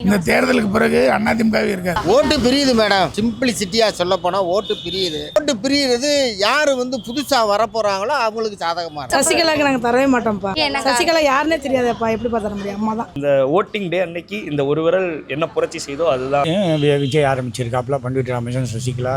இந்த தேர்தலுக்கு பிறகு அதிமுகவே இருக்காது. ஓட்டு பிரியுது மேடம். சிம்பிளிசிட்டியா சொல்ல போனா ஓட்டு பிரியுது. ஓட்டு பிரியுறது யாரு புதுசா வர போறாங்களோ அவங்களுக்கு சாதகமா இருக்கு. சசிகலாக்கு நாங்க தரவே மாட்டோம்ப்பா. சசிகலா யாருன்னே தெரியாதப்பா, எப்படிப்பா தர முடியும்? அம்மா தான். இந்த ஓட்டிங் டே அன்னைக்கு இந்த ஒரு விரல் என்ன புரட்சி செய்தோ அதுதான். விஜய் ஆரம்பிச்சிருக்காப்புல, பண்டிட் ராமேஸ்வரன், சசிகலா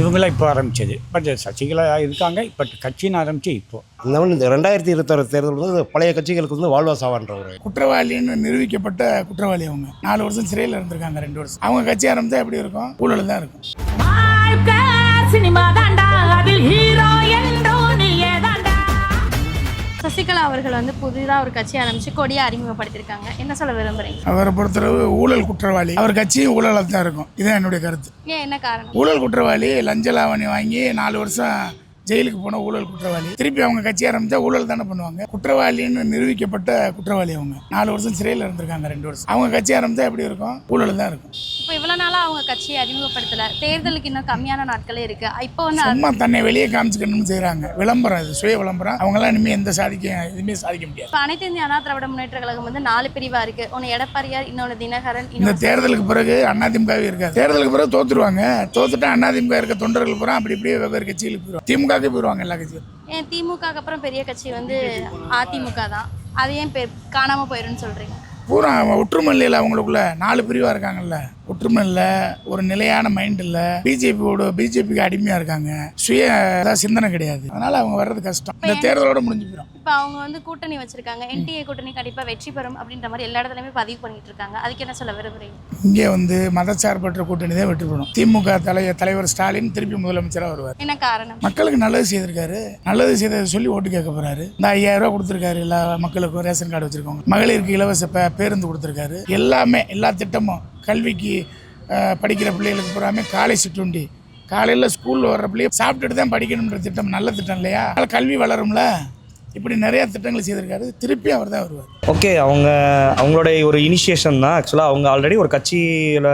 இவங்களாம் இப்போ ஆரம்பிச்சது. பட் சசிகலா இருக்காங்க, இப்போ கட்சின்னு ஆரம்பிச்சு இப்போ இந்த 2026 தேர்தல் பழைய கட்சிகளுக்கு வாழ்வாசாவான்ற ஒரு குற்றவாளின்னு நிரூபிக்கப்பட்ட குற்றவாளி அவங்க 4 வருஷம் சிறையில் இருந்திருக்காங்க, 2 வருஷம். அவங்க கட்சி ஆரம்பித்தா எப்படி இருக்கும்? ஊழல் தான் இருக்கும். சசிகலா அவர்கள் புதிதாக ஒரு கட்சி ஆரம்பிச்சு கொடியை அறிமுகப்படுத்தியிருக்காங்க. என்ன சொல்ல விரும்புறீங்க? அவரை பொறுத்தளவு ஊழல் குற்றவாளி. அவர் கட்சியும் ஊழலாக தான் இருக்கும். இதுதான் என்னுடைய கருத்து. ஏன், என்ன காரணம்? ஊழல் குற்றவாளி லஞ்ச லாவணி வாங்கி 4 வருஷம் ஜெயிலுக்கு போன ஊழல் குற்றவாளி. திருப்பி அவங்க கட்சி ஆரம்பித்தா ஊழல் தானே பண்ணுவாங்க. குற்றவாளின்னு நிரூபிக்கப்பட்ட குற்றவாளி அவங்க 4 வருஷம் சிறையில் இருந்திருக்காங்க, 2 வருஷம். அவங்க கட்சி ஆரம்பித்தா எப்படி இருக்கும்? ஊழல் தான் இருக்கும். இப்போ இவ்வளோ நாளாக அவங்க கட்சியை அறிமுகப்படுத்தல, தேர்தலுக்கு இன்னும் கம்மியான நாட்களே இருக்கு. இப்போ சும்மா தன்னை வெளியே காமிச்சுக்கணும்னு செய்கிறாங்க. விளம்பரம், இது சுய விளம்பரம். அவங்களாம் இனிமேல் எதுவுமே சாதிக்க முடியாது. இப்போ அனைத்து இந்திய அண்ணா திராவிட முன்னேற்ற கழகம் 4 பிரிவாக இருக்கு. ஒன்று எடப்பாடியார், இன்னொன்று தினகரன். இந்த தேர்தலுக்கு பிறகு அதிமுகவே இருக்காது. தேர்தலுக்கு பிறகு தோத்துருவாங்க. தோத்துட்டா அதிமுக இருக்க தொண்டர்கள் பூரா அப்படி இப்படியே வெவ்வேறு கட்சிகளுக்கு போயிடுவாங்க. திமுகவுக்கு போயிடுவாங்க எல்லா கட்சியும். ஏன் திமுக அப்புறம் பெரிய கட்சி அதிமுக தான், அது ஏன் காணாமல் போயிடும்னு சொல்றீங்க? பூரா ஒற்றுமை இல்லையில அவங்களுக்குள்ள 4 பிரிவாக இருக்காங்கல்ல. ஒற்றுமை இல்லை, ஒரு நிலையான மைண்ட் இல்லை. பிஜேபிக்கு அடிமையாக இருக்காங்க. சுய சிந்தனை கிடையாது. அதனால அவங்க வர்றது கஷ்டம். இந்த தேர்தலோட முடிஞ்சு போயிடும். இப்போ அவங்க கூட்டணி வச்சிருக்காங்க. என்டிஏ கூட்டணி கண்டிப்பாக வெற்றி பெறும் அப்படின்ற மாதிரி எல்லா இடத்துலையுமே பதிவு பண்ணிட்டு இருக்காங்க. அதுக்கு என்ன சொல்ல விரும்புறீங்க? இங்கே மதச்சார்பற்ற கூட்டணி தான் வெற்றி பெறும். திமுக தலைவர் ஸ்டாலின் திருப்பி முதலமைச்சராக வருவார். என்ன காரணம்? மக்களுக்கு நல்லது செய்திருக்காரு. நல்லது செய்ததை சொல்லி ஓட்டு கேட்க போறாரு. இந்த 5000 ரூபா கொடுத்துருக்காரு எல்லா மக்களுக்கும். ரேஷன் கார்டு வச்சிருக்கோங்க. மகளிருக்கு இலவச பேருந்து கொடுத்துருக்காரு. எல்லா திட்டமும், கல்விக்கு படிக்கிற பிள்ளைகளுக்கு பூராமே காலை சிற்றுண்டி, காலையில் ஸ்கூலில் வர்ற பிள்ளைய சாப்பிட்டுட்டு தான் படிக்கணுன்ற திட்டம் நல்ல திட்டம் இல்லையா? அதனால் கல்வி வளரும்ல. இப்படி நிறையா திட்டங்கள் செய்திருக்காரு. திருப்பி அவர் தான் வருவார். ஓகே, அவங்களுடைய ஒரு இனிஷியேஷன் தான். ஆக்சுவலாக அவங்க ஆல்ரெடி ஒரு கட்சியில்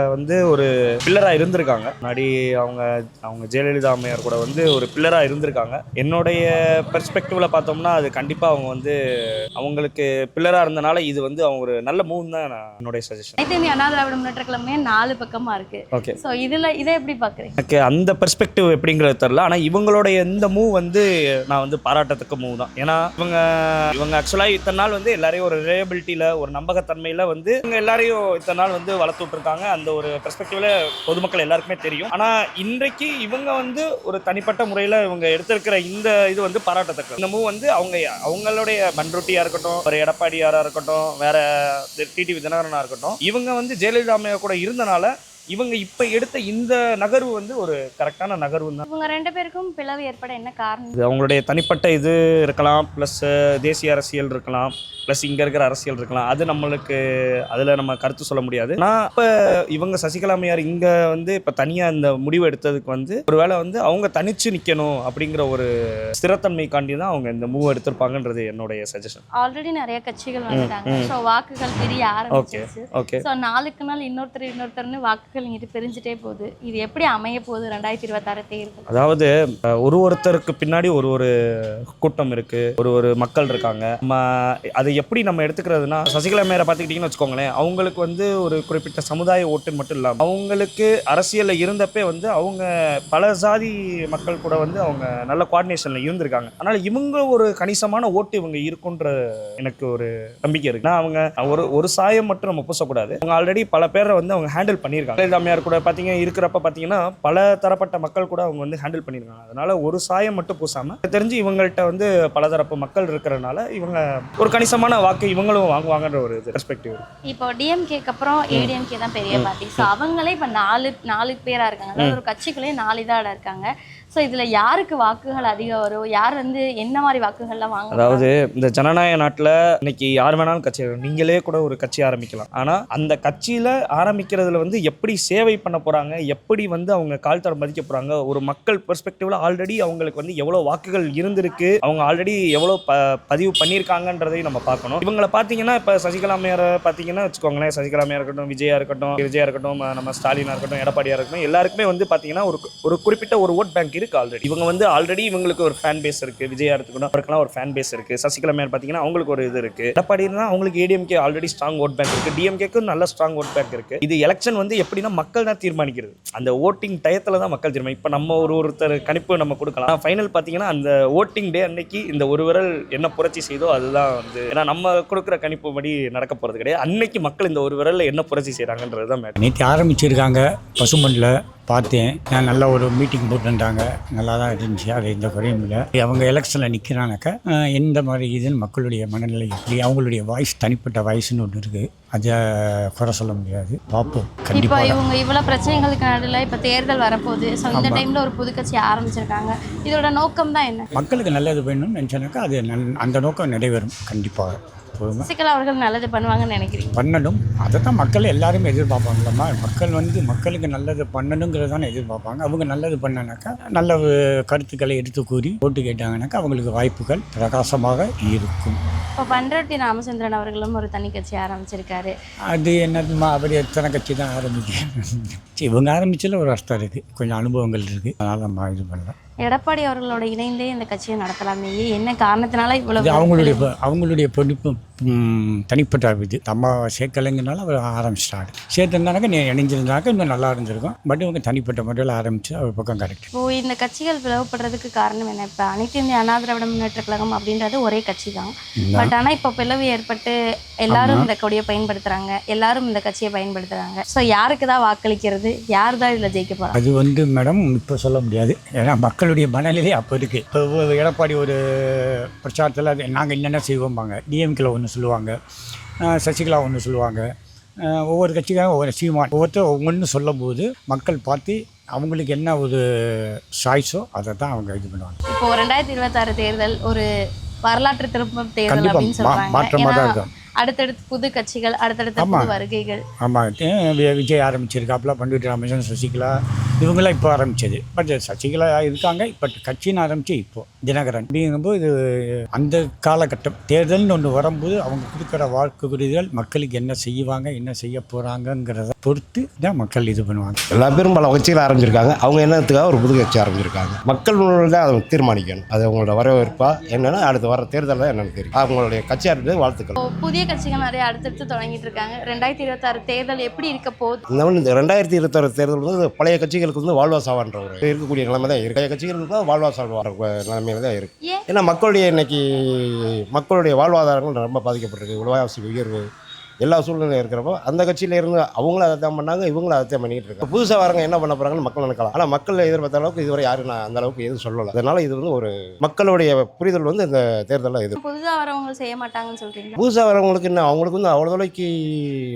ஒரு பில்லராக இருந்திருக்காங்க. முன்னாடி அவங்க ஜெயலலிதா அம்மையார் கூட ஒரு பில்லராக இருந்திருக்காங்க. என்னுடைய பெர்ஸ்பெக்டிவில் பார்த்தோம்னா அது கண்டிப்பாக அவங்க அவங்களுக்கு பில்லராக இருந்தனால இது அவங்க ஒரு நல்ல மூவ் தான் என்னுடைய சஜஷன். அனைத்து இந்திய அண்ணா திராவிட முன்னேற்ற கழகமே 4 பக்கமாக இருக்குது. ஓகே, ஸோ இதை எப்படி பார்க்குறீங்க? எனக்கு அந்த பெர்ஸ்பெக்டிவ் எப்படிங்கிறது தெரில. ஆனால் இவங்களுடைய இந்த மூவ் நான் பாராட்டத்தக்க மூவ் தான். ஏன்னா இவங்க ஆக்சுவலாக இத்தனை நாள் எல்லாரையும் ஒரு ரிலையபிலிட்டியில், ஒரு நம்பகத்தன்மையில் இவங்க எல்லாரையும் இத்தனை நாள் வளர்த்து விட்டுருக்காங்க. அந்த ஒரு பெர்ஸ்பெக்டிவ்ல பொதுமக்கள் எல்லாருக்குமே தெரியும். ஆனால் இன்றைக்கு இவங்க ஒரு தனிப்பட்ட முறையில் இவங்க எடுத்திருக்கிற இந்த இது பாராட்டத்தக்க. இந்த மூவ் அவங்களுடைய பண்ருட்டியாக இருக்கட்டும், ஒரு எடப்பாடியாராக இருக்கட்டும், வேற டிடிவி தினகரனாக இருக்கட்டும், இவங்க ஜெயலலிதா அம்மையார் கூட இருந்தனால இவங்க இப்ப எடுத்த இந்த நகர்வு ஒரு கரெக்டான நகர்வு தான். இவங்க 2 பேருக்கும் பிளவு ஏற்பட என்ன காரணம்? அவங்களுடைய தனிப்பட்ட இது இருக்கலாம், ப்ளஸ் தேசிய அரசியல் இருக்கலாம், ப்ளஸ் இங்கே இருக்கிற அரசியல் இருக்கலாம். அது நம்மளுக்கு அதில் நம்ம கருத்து சொல்ல முடியாது. ஆனால் இப்போ இவங்க சசிகலா அம்மையார் இங்கே இப்போ தனியாக இந்த முடிவு எடுத்ததுக்கு ஒருவேளை அவங்க தனிச்சு நிற்கணும் அப்படிங்கிற ஒரு ஸ்திரத்தன்மைக்காண்டி தான் அவங்க இந்த மூவ் எடுத்திருப்பாங்கன்றது என்னுடைய சஜஷன். ஆல்ரெடி நிறைய கட்சிகள் வந்துட்டாங்க. ஸோ வாக்குகள் பிரிய ஆரம்பிச்சிருச்சு. ஓகே, ஸோ நாளுக்கு நாள் இன்னொருத்தர்னு வாக்குகள் இங்கிட்டு பிரிஞ்சுட்டே போகுது. இது எப்படி அமைய போகுது 2026 தேர்தல்? அதாவது ஒருத்தருக்கு பின்னாடி ஒரு கூட்டம் இருக்கு, ஒரு மக்கள் இருக்காங்க. அதை எப்படி நம்ம எடுத்துக்கிறதுனா, சசிகலா மேயரை பார்த்துக்கிட்டீங்கன்னு வச்சுக்கோங்களேன், அவங்களுக்கு ஒரு குறிப்பிட்ட சமுதாய ஓட்டு மட்டும் இல்லாமல் அவங்களுக்கு அரசியலில் இருந்தப்பே அவங்க பல ஜாதி மக்கள் கூட அவங்க நல்ல கோஆர்டினேஷனில் இருந்திருக்காங்க. அதனால் இவங்க ஒரு கணிசமான ஓட்டு இவங்க இருக்குன்ற எனக்கு ஒரு நம்பிக்கை இருக்கு. அவங்க ஒரு சாயம் மட்டும் நம்ம பூசக்கூடாது. அவங்க ஆல்ரெடி பல பேரை அவங்க ஹேண்டில் பண்ணியிருக்காங்க. அம்மையார் கூட இருக்கிறப்ப பார்த்தீங்கன்னா பல தரப்பட்ட மக்கள் கூட அவங்க ஹேண்டில் பண்ணியிருக்காங்க. அதனால ஒரு சாயம் மட்டும் பூசாமல் தெரிஞ்சு இவங்கள்ட்ட பலதரப்பு மக்கள் இருக்கிறனால இவங்க ஒரு கணிசமான வாக்கு இவங்களும் வாங்குவாங்கன்ற ஒரு பெர்ஸ்பெக்டிவ். இப்போ டிஎம்கேக்கு அப்புறம் ஏடிஎம்கே தான் பெரிய பார்ட்டி. ஸோ அவங்களே இப்போ 4 பேராக இருக்காங்க. அதாவது ஒரு கட்சிக்குள்ளே 4 இதாக இருக்காங்க. ஸோ இதில் யாருக்கு வாக்குகள் அதிகம் வரும், யார் என்ன மாதிரி வாக்குகள்லாம் வாங்க? அதாவது இந்த ஜனநாயக நாட்டில் இன்னைக்கு யார் வேணாலும் கட்சி, நீங்களே கூட ஒரு கட்சி ஆரம்பிக்கலாம். ஆனால் அந்த கட்சியில் ஆரம்பிக்கிறதுல எப்படி சேவை பண்ண போகிறாங்க, எப்படி அவங்க கால் தரம் மதிக்க போகிறாங்க, ஒரு மக்கள் பெர்ஸ்பெக்டிவ்ல ஆல்ரெடி அவங்களுக்கு எவ்வளோ வாக்குகள் இருந்திருக்கு, அவங்க ஆல்ரெடி எவ்வளோ பதிவு பண்ணியிருக்காங்கன்றதையும் நம்ம பார்க்கணும். இவங்களை பார்த்தீங்கன்னா இப்போ சசிகலா அம்மையாரை பார்த்தீங்கன்னா வச்சுக்கோங்களேன், சசிகலா அம்மையார் இருக்கட்டும், விஜயா இருக்கட்டும், நம்ம ஸ்டாலினா இருக்கட்டும், எடப்பாடியாக இருக்கட்டும், எல்லாருக்குமே பார்த்தீங்கன்னா ஒரு குறிப்பிட்ட ஒரு ஓட் பேங்க் இருக்குது ஆல்ரெடி. இவங்க வந்து ஆல்ரெடி இவங்களுக்கு ஒரு ஃபேன் பேஸ் இருக்குது. விஜயா எடுத்துக்கணும், அவருக்கெல்லாம் ஒரு ஃபேன் பேஸ் இருக்குது. சசிகலா மேயர் பார்த்தீங்கன்னா அவங்களுக்கு ஒரு இது இருக்குது. எடப்பாடினா அவங்களுக்கு ADMK already strong vote bank இருக்குது. டிஎம்கேக்கும் நல்ல ஸ்ட்ராங் ஓட் பேங்க் இருக்குது. இது எலெக்ஷன் வந்து எப்படின்னா மக்கள் தான் தீர்மானிக்கிறது. அந்த ஓட்டிங் டயத்தில் தான் மக்கள் தீர்மானிக்கும். இப்போ நம்ம ஒருத்தர் கணிப்பு நம்ம கொடுக்கலாம். ஃபைனல் பார்த்தீங்கன்னா அந்த ஓட்டிங் டே அன்னைக்கு இந்த ஒரு விரல் என்ன புரட்சி செய்தோ அதுதான் வந்து, ஏன்னா நம்ம கொடுக்குற கணிப்பு படி நடக்க போகிறது கிடையாது. அன்னைக்கு மக்கள் இந்த ஒரு விரலில் என்ன புரட்சி செய்கிறாங்கன்றது தான் மேட்டர். நேற்று ஆரம்பிச்சிருக்காங்க பசுமண்டில் பார்த்தேன். நான் நல்ல ஒரு மீட்டிங் போட்டுட்டாங்க, நல்லா தான் இருந்துச்சு. அது எந்த குறையும் இல்லை. அவங்க எலெக்ஷனில் நிற்கிறானாக்கா எந்த மாதிரி இதுன்னு மக்களுடைய மனநிலை எப்படி, அவங்களுடைய வாய்ஸ் தனிப்பட்ட வாய்ஸ்ன்னு ஒன்று இருக்குது, அதை குறை சொல்ல முடியாது. பார்ப்போம் இப்போ கண்டிப்பாக. இவங்க இவ்வளோ பிரச்சனைகளுக்கு நடுவில் இப்போ தேர்தல் வரப்போகுது. ஸோ இந்த டைமில் ஒரு புது கட்சி ஆரம்பிச்சிருக்காங்க. இதோட நோக்கம் தான் என்ன? மக்களுக்கு நல்லது வேணும்னு நினச்சானாக்கா அது அந்த நோக்கம் நிறைவேறும் கண்டிப்பாக. சசிகலா அவர்கள் நல்லது பண்ணுவாங்கன்னு நினைக்கிறீங்க? பண்ணணும். அதை தான் மக்கள் எல்லாருமே எதிர்பார்ப்பாங்களம்மா. மக்கள் வந்து மக்களுக்கு நல்லது பண்ணணுங்கிறது தானே எதிர்பார்ப்பாங்க. அவங்க நல்லது பண்ணனாக்கா, நல்ல கருத்துக்களை எடுத்து கூறி ஓட்டு கேட்டாங்கனாக்கா அவங்களுக்கு வாய்ப்புகள் பிரகாசமாக இருக்கும். இப்போ பண்ருட்டி ராமச்சந்திரன் அவர்களும் ஒரு தனி கட்சி ஆரம்பிச்சிருக்காரு. அது என்னதுமா, அவர் எத்தனை கட்சி தான் ஆரம்பிக்க இவங்க ஆரம்பிச்சதில் ஒரு அர்த்தம் இருக்குது, கொஞ்சம் அனுபவங்கள் இருக்குது, அதனால் நம்ம இது பண்ணலாம். எடப்பாடி அவர்களோட இணைந்தே இந்த கட்சியை நடத்தலாமே, என்ன காரணத்தினால இவ்வளவு? அவங்களுடைய பொறுப்பு தனிப்பட்ட இது. நம்ம சேர்க்கலைங்கனால அவர் ஆரம்பிச்சிட்டாரு. சேர்த்துருந்தானாக்கா நீ இணைஞ்சிருந்தாக்க இன்னும் நல்லா இருந்திருக்கும். பட் இவங்க தனிப்பட்ட முறையில் ஆரம்பித்து அவர் பக்கம் கரெக்ட். இப்போ இந்த கட்சிகள் பிளவுபடுறதுக்கு காரணம் என்ன? இப்போ அனைத்து இந்திய அண்ணா திராவிட முன்னேற்ற கழகம் அப்படின்றது ஒரே கட்சி தான். பட் ஆனால் இப்போ பிளவு ஏற்பட்டு எல்லாரும் இந்த கொடியை பயன்படுத்துகிறாங்க, எல்லாரும் இந்த கட்சியை பயன்படுத்துகிறாங்க. ஸோ யாருக்கு தான் வாக்களிக்கிறது, யார் தான் இதில் ஜெயிக்க போகிறாங்க? அது வந்து மேடம் இப்போ சொல்ல முடியாது. ஏன்னா மக்களுடைய மனநிலை அப்போ இருக்குது. இப்போ எடப்பாடி ஒரு பிரச்சாரத்தில் நாங்கள் என்னென்ன செய்வோம்பாங்க, டிஎம்கேல ஒன்று சொல்லுவாங்க, சசிகலா ஒன்று சொல்லுவாங்க, ஒவ்வொரு கட்சிக்காக ஒவ்வொரு சீமான் ஒவ்வொருத்தர் ஒவ்வொன்று சொல்லும் போது மக்கள் பார்த்து அவங்களுக்கு என்ன ஒரு சாய்ஸோ அதை தான் அவங்க இது பண்ணுவாங்க. இப்போ 2026 தேர்தல் ஒரு வரலாற்று திரும்ப தேர்தல் அப்படின்னு மாற்றமாக தான் சொல்றாங்க. இருக்கும். அடுத்தடுத்து புது கட்சிகள், அடுத்தடுத்த புது வருகைகள். ஆமாம், விஜய் ஆரம்பிச்சிருக்காப்புல, பண்ருட்டி ராமச்சந்திரன், சசிகலா இவங்களாம் இப்போ ஆரம்பித்தது. பட் சசிகலா இருக்காங்க, பட் கட்சின்னு ஆரம்பித்து இப்போ தினகரன் அப்படிங்கும்போது இது அந்த காலகட்டம் தேர்தல்னு ஒன்று வரும்போது அவங்க கொடுக்குற வாக்குறுதிகள் மக்களுக்கு என்ன செய்வாங்க, என்ன செய்ய போகிறாங்கங்கிறத பொறுத்து தான் மக்கள் இது பண்ணுவாங்க. எல்லா பேரும் பல கட்சிகள் ஆரம்பிச்சிருக்காங்க. அவங்க என்னத்துக்காக ஒரு புது கட்சி ஆரம்பிச்சிருக்காங்க. மக்கள் தான் அதை தீர்மானிக்கணும். அது அவங்களோட வரவேற்பா என்னென்னா அடுத்து வர தேர்தலில் என்னென்னு தெரியும். அவங்களுடைய கட்சி ஆரம்பிச்சது வாழ்த்துக்கள். புதிய கட்சிகள் நிறைய அடுத்தடுத்து தொடங்கிட்டு இருக்காங்க. 2026 தேர்தல் எப்படி இருக்க போகுது? இந்த 2026 தேர்தல் வந்து பழைய கட்சிகளுக்கு வந்து வாழ்வாசாவான்ற ஒரு இருக்கக்கூடிய நிலைமை தான் இருக்குது. பழைய கட்சிகளுக்கு தான் வாழ்வாசாவார நிலைமையில தான் இருக்குது. ஏன்னா மக்களுடைய வாழ்வாதாரங்கள் ரொம்ப பாதிக்கப்பட்டிருக்கு. விலைவாசி உயர்வு எல்லா சூழ்நிலையும் இருக்கிறப்போ அந்த கட்சியில இருந்து அவங்களும் அதை தான் பண்ணாங்க, இவங்களும் அதை தான் பண்ணிட்டு இருக்காங்க. புதுசாக வரவங்க என்ன பண்ண போகிறாங்கன்னு மக்கள் நினைக்கலாம். ஆனால் மக்கள் எதிர்பார்த்த அளவுக்கு இதுவரை யாரும் நான் அந்த அளவுக்கு எதுவும் சொல்லலை. அதனால இது வந்து ஒரு மக்களுடைய புரிதல் வந்து இந்த தேர்தலில் இது புதுசாக வரவங்க செய்ய மாட்டாங்கன்னு சொல்றீங்க. புதுசாக வரவங்களுக்கு என்ன, அவங்களுக்கு வந்து அவ்வளோ தொலைக்கு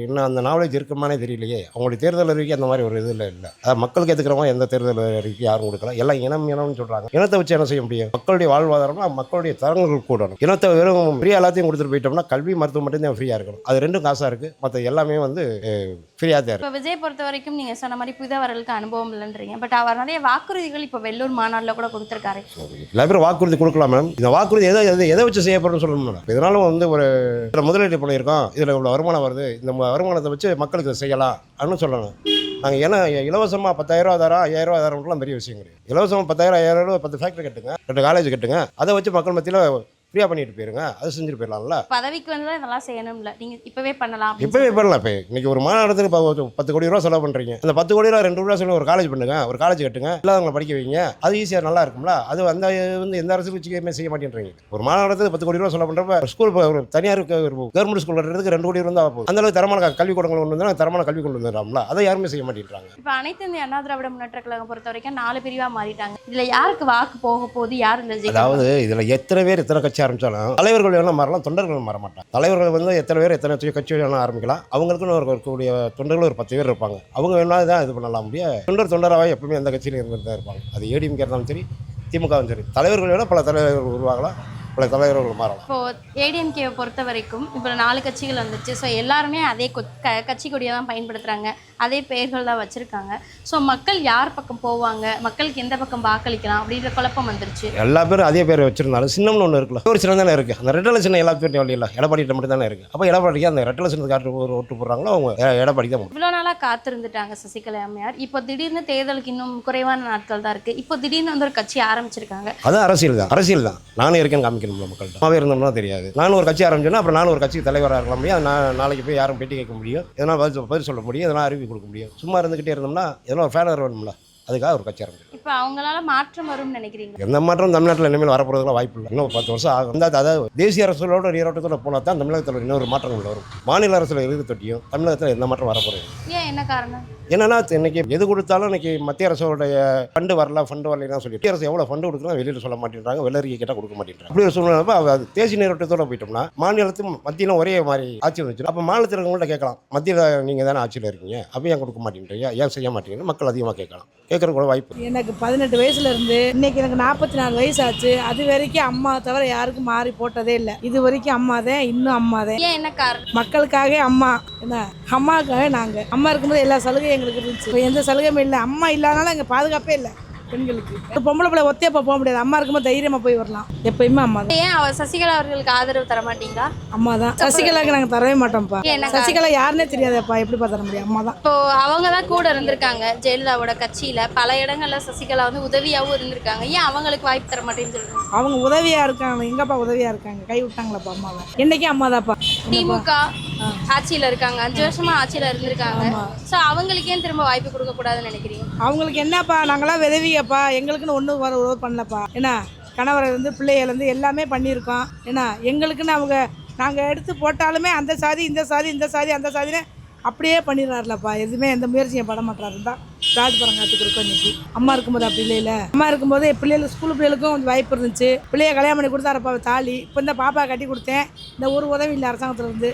என்ன அந்த நாவலேஜ் இருக்குமானே தெரியலையே. அவங்களுடைய தேர்தல் அறிக்கை அந்த மாதிரி ஒரு இதில் இல்லை. அதாவது மக்களுக்கு எதுக்கிறவங்க எந்த தேர்தல் அறிக்கை யாரும் கொடுக்கல. எல்லாம் இனம்னு சொல்கிறாங்க. இனத்தை வச்சு என்ன செய்ய முடியும்? மக்களுடைய வாழ்வாதாரம்னா மக்களுடைய தரங்கள் கூடணும். இனத்தை வெறும் ஃப்ரீயாக எல்லாத்தையும் கொடுத்துட்டு போயிட்டோம்னா கல்வி மருத்துவம் மட்டும்தான் ஃப்ரீயாக இருக்கணும். அது ரெண்டும் காசாக இருக்குது. மற்ற எல்லாமே வந்து ஃப்ரீயாக தான் இருக்குது. இப்போ விஜய் பொறுத்த வரைக்கும் நீங்கள் சொன்ன மாதிரி புதியவர்களுக்கு அனுபவம் இல்லைன்றீங்க. பட் அவர் நிறைய வாக்குறுதிகள் இப்போ வெள்ளூர் மாநாட்டில் கூட கொடுத்துருக்காரு. எல்லா பேரும் வாக்குறுதி கொடுக்கலாம் மேடம். இந்த வாக்குறுதி எதை வச்சு செய்யப்படுறோம்னு சொல்லணும் மேடம். இதனாலும் வந்து ஒரு இதில் முதலீடு பண்ணியிருக்கோம், இதில் இவ்வளோ வருமானம் வருது, இந்த வருமானத்தை வச்சு மக்களுக்கு செய்யலாம் அப்படின்னு சொல்லணும். நாங்கள் ஏன்னா இலவசமாக 10,000 தரோம், 5,000 தரோம்லாம் பெரிய விஷயம் கிடையாது. இலவசமாக 10,000 5,000 10 ஃபேக்ட்ரி கட்டுங்க, 2 காலேஜ் கட்டுங்க, அதை வச்சு மக்கள் மத்தியில் ஃப்ரீயாக பண்ணிட்டு போயிருங்க. அது செஞ்சுட்டு போயிடலாம்ல. பதவிக்கு வந்து இதெல்லாம் செய்யணும்ல, நீங்கள் இப்போவே பண்ணலாம். இப்போவே பண்ணலாம். இப்போ இன்றைக்கி ஒரு மாநாட்டத்துக்கு 10 கோடி ரூபா செலவு பண்ணுறீங்க. அந்த 10 கோடி ரூபா 2 ரூபா சொல்லி ஒரு காலேஜ் பண்ணுங்க, ஒரு காலேஜ் கட்டுங்க, இல்லாதவங்களை படிக்க வைங்க. அது ஈஸியாக நல்லா இருக்கும்ல. அது அந்த வந்து எந்த அரசு வச்சுக்கவே செய்ய மாட்டேன்றீங்க. ஒரு மாநாட்டத்துக்கு 10 கோடி ரூபா செலவு பண்ணுறப்ப ஸ்கூல் ஒரு தனியார் கவர்மெண்ட் ஸ்கூல் கட்டுறதுக்கு 2 கோடி இருந்தால் போகுது. அந்தளவுக்கு தரமான கல்வி கூடங்கள் கொண்டு வந்தால் தரமான கல்வி கொண்டு வந்துடுறாங்களா? அதை யாருமே செய்ய மாட்டேங்கிறாங்க. இப்போ அனைத்து இந்திய அண்ணா திராவிட முன்னேற்ற கழகம் பொறுத்த வரைக்கும் 4 பிரிவாக மாறிட்டாங்க. இதில் யாருக்கு வாக்கு போக போகுது, யார் இந்த அதாவது இதில் எத்தனை பேர் எத்தனை கட்சி ஆரம்பித்தாலும் தலைவர்கள் வேணால் மாறலாம், தொண்டர்கள் மாற மாட்டாங்க. தலைவர்கள் வந்து எத்தனை பேர் எத்தனை கட்சி வேணால் ஆரம்பிக்கலாம். அவங்களுக்குன்னு இருக்கக்கூடிய தொண்டர்கள் ஒரு 10 பேர் இருப்பாங்க. அவங்க வேணாலும் தான் இது பண்ணலாம். முடியாது தொண்டராக எப்பவுமே எந்த கட்சியிலும் இருந்துட்டு தான் இருப்பாங்க. அது ஏடிஎம்கே இருந்தாலும் சரி, திமுகவும் சரி. தலைவர்கள் வேணால் பல தலைவர்கள் உருவாகலாம். பல தலைவர்கள் மாறலாம். இப்போ ஏடிஎம்கேவை பொறுத்த வரைக்கும் இப்போ 4 கட்சிகள் வந்துருச்சு. ஸோ எல்லாருமே அதே கட்சி கொடியை தான் பயன்படுத்துகிறாங்க, அதே பெயர்கள் தான் வச்சுருக்காங்க. ஸோ மக்கள் யார் பக்கம் போவாங்க, மக்களுக்கு எந்த பக்கம் வாக்களிக்கலாம் அப்படின்ற குழப்பம் வந்துருச்சு. எல்லா பேரும் அதே பேர் வச்சிருந்தாலும் சின்னம்னு ஒன்று இருக்குல்ல, ஒரு சின்னம் தானே இருக்குது. அந்த ரெட்டலை சின்னம் எல்லா பேரும் வழி இல்லை, எடப்பாடிகிட்ட மட்டும் தானே இருக்குது. அப்போ எடப்பாடிக்கு அந்த ரெட்டலை சின்னத்தை காட்டு ஒரு ஓட்டு போடுறாங்களோ அவங்க எடப்பாடி தான். இவ்வளோ நாளாக காத்திருந்துட்டாங்க சசிகலா அம்மையார். இப்போ திடீர்னு தேர்தலுக்கு இன்னும் குறைவான நாட்கள் தான் இருக்குது. இப்போ திடீர்னு வந்து ஒரு கட்சி ஆரம்பிச்சிருக்காங்க. அது அரசியல் தான். நானும் இருக்கேன்னு காமிக்கணும்ல மக்கள்கிட்ட. அம்மாவே இருந்தோம்னா தெரியாது. நானும் ஒரு கட்சி ஆரம்பிச்சேன்னா அப்புறம் நானும் ஒரு கட்சிக்கு தலைவராக இருக்கலாம் முடியும். நான் நாளைக்கு போய் யாரும் பேட்டி கேட்க முடியும், எதனால் பதில் சொல்ல முடியும், எதனால் அறிவி கொடுக்க முடியும். சும்மா இருந்துக்கிட்டே இருந்தோம்னா எதனா ஒரு ஃபேனர் வேணும்ல, அதுக்காக ஒரு கட்சி ஆரம்பிச்சு. இப்போ அவங்களால மாற்றம் வரும்னு நினைக்கிறீங்க? எந்த மாற்றம் தமிழ்நாட்டில் இனிமேல் வரப்போகிறதுலாம் வாய்ப்பு இல்லை. இன்னும் 10 வருஷம் ஆகும். அதாவது தேசிய அரசோட நீரோட்டத்தோட போனால் தான் தமிழகத்தில் இன்னொரு மாற்றங்கள் வரும். மாநில அரசில் இருக்கு தொட்டியும் தமிழகத்தில் எந்த மாற்றம் வரப்போகிறது? ஏன், என்ன காரணம்? என்னன்னா இன்னைக்கு எது கொடுத்தாலும் இன்னைக்கு மத்திய அரசோடைய ஃபண்டு வரலாம் தான் சொல்லி மத்திய அரசு எவ்வளோ ஃபண்டு கொடுக்குறோம் வெளியில் சொல்ல மாட்டேன்றாங்க, வெள்ளரிக்கை கேட்டால் கொடுக்க மாட்டேன்றாங்க. அப்படி ஒரு சூழ்நிலை அது தேசிய நீரோட்டத்தோட போயிட்டோம்னா மாநிலத்தும் மத்தியிலும் ஒரே மாதிரி ஆட்சி வந்துச்சு. அப்போ மாநிலத்தில் இருக்கவங்கள்ட்ட கேட்கலாம், மத்தியில் நீங்கள் தானே ஆட்சியில் இருக்கீங்க, அப்போ ஏன் கொடுக்க மாட்டேன்றீங்க, ஏன் செய்ய மாட்டேங்கிறீங்க, மக்கள் அதிகமாக கேட்கலாம். கேட்குறது கூட வாய்ப்பு. எனக்கு 18 வயசுல இருந்து இன்னைக்கு எனக்கு 44 வயசு ஆச்சு. அது வரைக்கும் அம்மா தவிர யாருக்கும் மாறி போட்டதே இல்லை. இது வரைக்கும் அம்மா தான், இன்னும் அம்மா தான். ஏன், என்ன காரணம்? மக்களுக்காக அம்மா, என்ன அம்மாவுக்காக நாங்கள். அம்மா இருக்கும்போது எல்லா சலுகையும் எங்களுக்கு இருந்துச்சு. இப்போ எந்த சலுகையுமே இல்லை. அம்மா இல்லாதனால எங்கள் பாதுகாப்பே இல்லை பெண்களுக்கு. ஒரு பொம்பளை பிள்ளை ஒத்தையப்போ போக முடியாது. அம்மா இருக்கும்போது தைரியமாக போய் வரலாம். எப்பயுமே அம்மா தான். ஏன் அவர் சசிகலா அவர்களுக்கு ஆதரவு தர மாட்டீங்களா? அம்மா தான். சசிகலாவுக்கு நாங்கள் தரவே மாட்டோம்ப்பா. என்ன சசிகலா யாருன்னே தெரியாதப்பா, எப்படிப்பா தர முடியும்? அம்மா தான். இப்போ அவங்க தான் கூட இருந்திருக்காங்க ஜெயலலிதாவோட கட்சியில, பல இடங்கள்ல சசிகலா வந்து உதவியாகவும் இருந்திருக்காங்க. ஏன் அவங்களுக்கு வாய்ப்பு தர மாட்டேன்னு சொல்றாங்க? அவங்க உதவியாக இருக்காங்க. எங்கப்பா உதவியாக இருக்காங்க? கை விட்டாங்களாப்பா அம்மாவை. என்னைக்கும் அம்மா தான்ப்பா. திமுக ஆட்சியில இருக்காங்க, 5 வருஷமா ஆட்சியில இருந்திருக்காங்க. ஸோ அவங்களுக்கு ஏன் திரும்ப வாய்ப்பு கொடுக்க கூடாதுன்னு நினைக்கிறீங்க? அவங்களுக்கு என்னப்பா, நாங்களாம் உதவியப்பா, எங்களுக்குன்னு ஒன்றும் உதவி பண்ணலப்பா. ஏன்னா கணவரை இருந்து பிள்ளைகள் இருந்து எல்லாமே பண்ணியிருக்கோம். ஏன்னா எங்களுக்குன்னு அவங்க நாங்கள் எடுத்து போட்டாலுமே அந்த சாதி இந்த சாதி இந்த சாதி அந்த சாதின்னு அப்படியே பண்ணிடுறாருலப்பா. எதுவுமே எந்த முயற்சியும் பட மாட்டாருன்னு தான் ராஜபுரம் காத்து கொடுக்கும். இன்னைக்கு அம்மா இருக்கும்போது அப்படி இல்லை. அம்மா இருக்கும்போது பிள்ளைகளுக்கு ஸ்கூல் பிள்ளைகளுக்கும் கொஞ்சம் வாய்ப்பு இருந்துச்சு. பிள்ளைய கல்யாணம் பண்ணி கொடுத்தாரப்பா தாலி. இப்போ இந்த பாப்பா கட்டி கொடுத்தேன். இந்த ஒரு உதவி இல்லை அரசாங்கத்தில் இருந்து.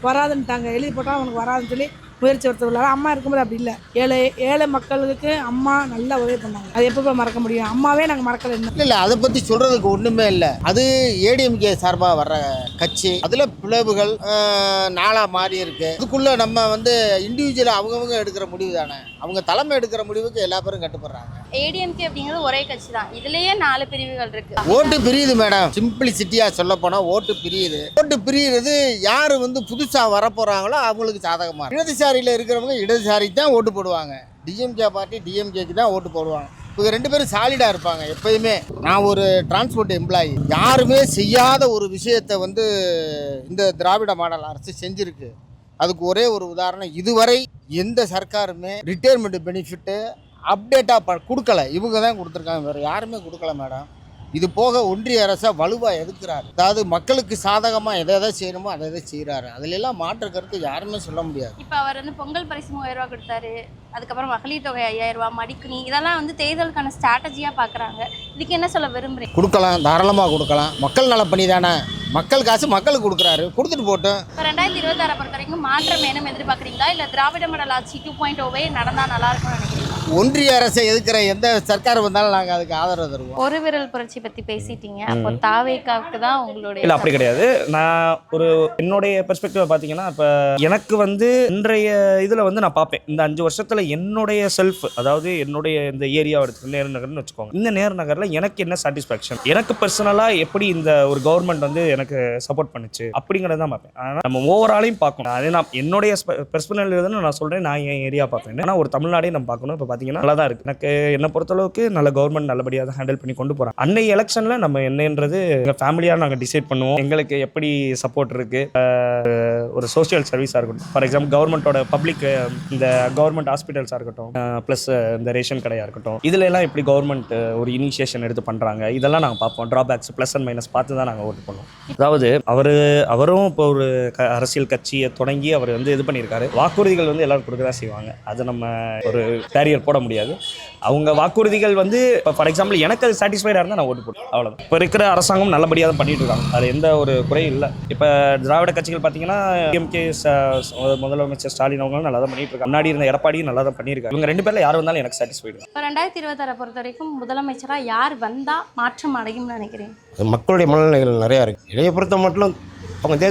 வராதுன்ட்டாங்க, எழுதி போட்டால் அவனுக்கு வராதுன்னு சொல்லி முயற்சி ஒருத்தர். அம்மா இருக்கும்போது அப்படி இல்லை. ஏழை மக்களுக்கு அம்மா நல்லா உதவி பண்ணாங்க. அது எப்போ மறக்க முடியும்? அம்மாவே நாங்கள் மறக்கல. இல்லை அதை பற்றி சொல்கிறதுக்கு ஒன்றுமே இல்லை. அது ஏடிஎம்கே சார்பாக வர்ற கட்சி, அதில் பிளவுகள் நாளாக மாறி இருக்கு. அதுக்குள்ளே நம்ம வந்து இண்டிவிஜுவலாக அவங்கவுங்க எடுக்கிற முடிவு தானே. அவங்க தலைமை எடுக்கிற முடிவுக்கு எல்லா பேரும் கட்டுப்படுறாங்க. ஏடிஎம்கே அப்படிங்கிறது ஒரே கட்சி தான், இதுலயே 4 பிரிவுகள் இருக்கு. ஓட்டு பிரியுது மேடம். சிம்பிளிசிட்டியாக சொல்ல போனால் ஓட்டு பிரியுது. ஓட்டு பிரியுறது யார் வந்து புதுசாக வரப்போகிறாங்களோ அவங்களுக்கு சாதகமாக. இடதுசாரியில் இருக்கிறவங்க இடதுசாரிக்கு தான் ஓட்டு போடுவாங்க. டிஎம்கே பார்ட்டி டிஎம்கேக்கு தான் ஓட்டு போடுவாங்க. இவங்க 2 பேரும் சாலிடாக இருப்பாங்க எப்பயுமே. நான் ஒரு டிரான்ஸ்போர்ட் எம்ப்ளாயி. யாருமே செய்யாத ஒரு விஷயத்தை வந்து இந்த திராவிட மாடல் அரசு செஞ்சுருக்கு. அதுக்கு ஒரே ஒரு உதாரணம், இதுவரை எந்த சர்க்காருமே ரிட்டையர்மெண்ட் பெனிஃபிட்டு அப்டேட்டாக கொடுக்கல. இவங்க தான் கொடுத்துருக்காங்க, வேறு யாருமே கொடுக்கல மேடம். இது போக ஒன்றிய அரசை வலுவாக எதுக்குறாரு. அதாவது மக்களுக்கு சாதகமாக எதை செய்யணுமோ அதை செய்கிறாரு. அதுலெல்லாம் மாற்று கருத்து யாருமே சொல்ல முடியாது. இப்போ அவர் வந்து பொங்கல் பரிசு 3000 ரூபா கொடுத்தாரு, அதுக்கப்புறம் மகளிர் தொகை 5000 ரூபா, மடிக்கணி, இதெல்லாம் வந்து தேர்தலுக்கான ஸ்ட்ராட்டஜியாக பார்க்குறாங்க. இதுக்கு என்ன சொல்ல விரும்புகிறீங்க? கொடுக்கலாம், தாராளமாக கொடுக்கலாம். மக்கள் நலப்பணி தானே. மக்கள் காசு மக்களுக்கு கொடுக்குறாரு, கொடுத்துட்டு போட்டோம். இப்போ 2026 பொறுத்த வரைக்கும் மாற்றம் வேணும் எதிர்பார்க்குறீங்களா, இல்லை திராவிட மாடல் ஆட்சி 2.0வே நடந்தால் நல்லா இருக்கும்னு நினைக்கிறீங்களா? ஒன்றிய அரசை எதுக்கிற எந்த சர்க்கார் வந்தாலும் நாங்கள் அதுக்கு ஆதரவு தருவோம். ஒரு விரல் புரட்சி பற்றி பேசிட்டீங்க, அப்போ தாவேக்காவுக்கு தான் உங்களுடைய? இல்லை, அப்படி கிடையாது. நான் ஒரு என்னுடைய பெர்ஸ்பெக்டிவ் பார்த்தீங்கன்னா, இப்போ எனக்கு வந்து இன்றைய இதில் வந்து நான் பார்ப்பேன், இந்த 5 வருஷத்தில் என்னுடைய செல்ஃப், அதாவது என்னுடைய இந்த ஏரியாவை எடுத்து நேரு நகர்னு வச்சுக்கோங்க. இந்த நேரு நகரில் எனக்கு என்ன சாட்டிஸ்ஃபேக்ஷன், எனக்கு பர்சனலாக எப்படி இந்த ஒரு கவர்மெண்ட் வந்து எனக்கு சப்போர்ட் பண்ணுச்சு அப்படிங்கிறத தான் பார்ப்பேன். ஆனால் நம்ம ஓவராலையும் பார்க்கணும். அதே நான் என்னுடைய பர்சனல் இதுன்னு நான் சொல்கிறேன், நான் என் ஏரியா பார்ப்பேன். ஆனால் ஒரு தமிழ்நாடே நம்ம பார்க்கணும். இப்போ பார்த்தீங்கன்னா நல்லா தான் இருக்குது. எனக்கு என்னை பொறுத்தளவுக்கு நல்ல கவர்மெண்ட் நல்லபடியாக தான் ஹேண்டில் பண்ணி கொண்டு போகிறோம். அன்னைய எலெக்ஷனில் நம்ம என்னன்றது எங்கள் ஃபேமிலியாக நாங்கள் டிசைட் பண்ணுவோம். எங்களுக்கு எப்படி சப்போர்ட் இருக்குது, ஒரு சோஷியல் சர்வீஸாக இருக்கட்டும், ஃபார் எக்ஸாம்பிள் கவர்மெண்ட்டோட பப்ளிக் இந்த கவர்மெண்ட் ஹாஸ்பிட்டல்ஸாக இருக்கட்டும், ப்ளஸ் இந்த ரேஷன் கடையாக இருக்கட்டும், இதில் எல்லாம் எப்படி கவர்மெண்ட் ஒரு இனிஷியேஷன் எடுத்து பண்ணுறாங்க, இதெல்லாம் நாங்கள் பார்ப்போம். ட்ராபேக்ஸ் ப்ளஸ் அண்ட் மைனஸ் பார்த்து தான் நாங்கள் ஓட்டு பண்ணுவோம். அதாவது அவரும் இப்போ ஒரு அரசியல் கட்சியை தொடங்கி அவர் வந்து இது பண்ணியிருக்காரு. வாக்குறுதிகள் வந்து எல்லாரும் கொடுக்க தான் செய்வாங்க, அது நம்ம ஒரு பேரியர் போட முடியாது. அவங்க வாக்குறுதிகள் வந்து இப்போ ஃபார் எக்ஸாம்பிள் எனக்கு அது சாட்டிஸ்ஃபைடாக இருந்தால் நான் ஓட்டு போடுவேன், அவ்வளோதான். இப்போ இருக்கிற அரசாங்கம் நல்லபடியாக தான் பண்ணிட்டு இருக்காங்க, அது எந்த ஒரு குறையும் இல்லை. இப்போ திராவிட கட்சிகள் பார்த்தீங்கன்னா டிஎம்கே முதலமைச்சர் ஸ்டாலின் அவங்களும் நல்லா தான் பண்ணிட்டு இருக்காங்க, முன்னாடி இருந்த எடப்பாடியும் நல்லா தான் பண்ணியிருக்காங்க. இவங்க 2 பேரில் யார் வந்தாலும் எனக்கு சாட்டிஸ்ஃபைடு. இப்போ 2026 பொறுத்த வரைக்கும் முதலமைச்சராக யார் வந்தால் மாற்றம் அடையும்னு நினைக்கிறேன்? மக்களுடைய மனநிலைகள் நிறையா இருக்குது. இளைய பொறுத்த மட்டும் அவங்க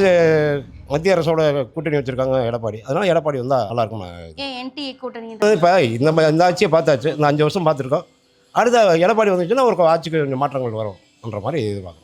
மத்திய அரசோட கூட்டணி வச்சுருக்காங்க எடப்பாடி, அதனால் எடப்பாடி வந்தால் நல்லாயிருக்கும். ஏன் என்டிஏ கூட்டணி? இப்போ இந்த ஆட்சியை பார்த்தாச்சு, இந்த 5 வருஷம் பார்த்துருக்கோம். அடுத்த எடப்பாடி வந்துச்சுன்னா ஒரு ஆட்சிக்கு கொஞ்சம் மாற்றங்கள் வரும்ன்ற மாதிரி எதிர்பார்க்குறோம்.